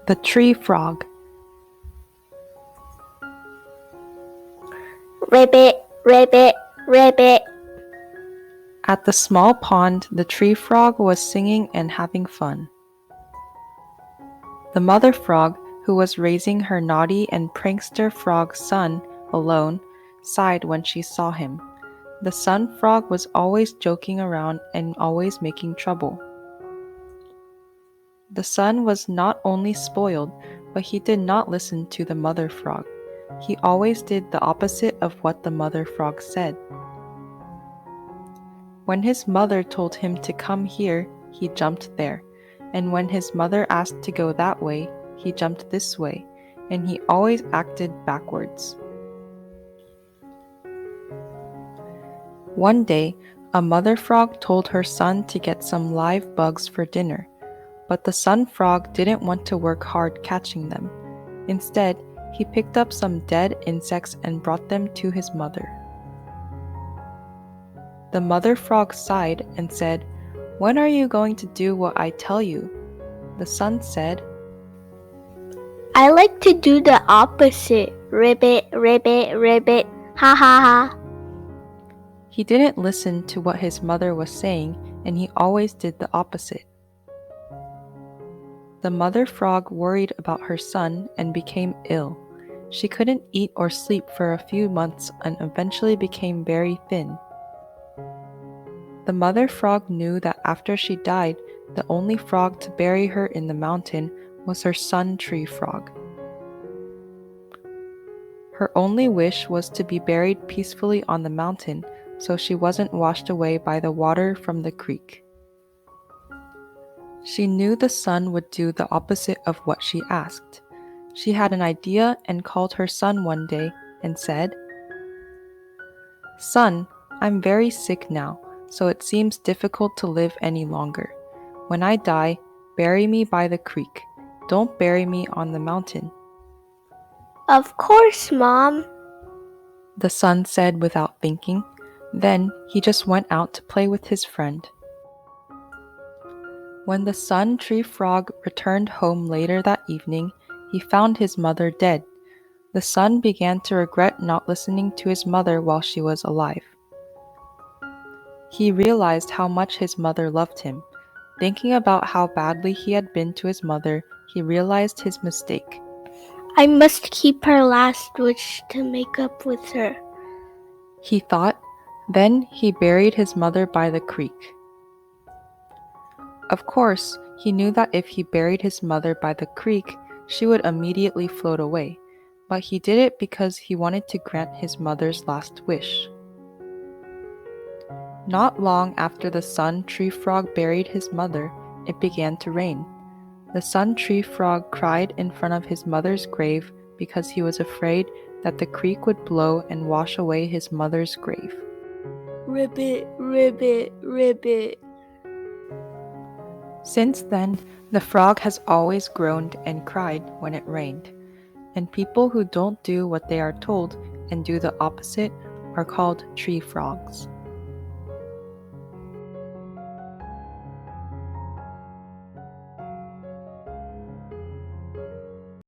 The Tree Frog. Ribbit, ribbit, ribbit. At the small pond, the tree frog was singing and having fun. The mother frog, who was raising her naughty and prankster frog son alone, sighed when she saw him. The son frog was always joking around and always making trouble. The son was not only spoiled, but he did not listen to the mother frog. He always did the opposite of what the mother frog said. When his mother told him to come here, he jumped there, and when his mother asked to go that way, he jumped this way, and he always acted backwards. One day, a mother frog told her son to get some live bugs for dinner, but the son frog didn't want to work hard catching them. Instead, he picked up some dead insects and brought them to his mother. The mother frog sighed and said, "When are you going to do what I tell you?" The son said, I like to do the opposite. Ribbit, ribbit, ribbit. Ha ha ha. He didn't listen to what his mother was saying, and he always did the opposite. The mother frog worried about her son and became ill. She couldn't eat or sleep for a few months and eventually became very thin. The mother frog knew that after she died, the only frog to bury her in the mountain was her son Tree Frog. Her only wish was to be buried peacefully on the mountain, so she wasn't washed away by the water from the creek. She knew the son would do the opposite of what she asked. She had an idea and called her son one day and said, "Son, I'm very sick now, so it seems difficult to live any longer. When I die, bury me by the creek. Don't bury me on the mountain." Of course, Mom. The son said without thinking. Then he just went out to play with his friend. When the son tree frog returned home later that evening, he found his mother dead. The son began to regret not listening to his mother while she was alive. He realized how much his mother loved him. Thinking about how badly he had been to his mother, he realized his mistake. I must keep her last wish to make up with her, he thought. Then he buried his mother by the creek. Of course, he knew that if he buried his mother by the creek, she would immediately float away, but he did it because he wanted to grant his mother's last wish. Not long after the sun tree frog buried his mother, it began to rain. The sun tree frog cried in front of his mother's grave because he was afraid that the creek would blow and wash away his mother's grave. Ribbit, ribbit, ribbit. Since then, the frog has always groaned and cried when it rained, and people who don't do what they are told and do the opposite are called tree frogs.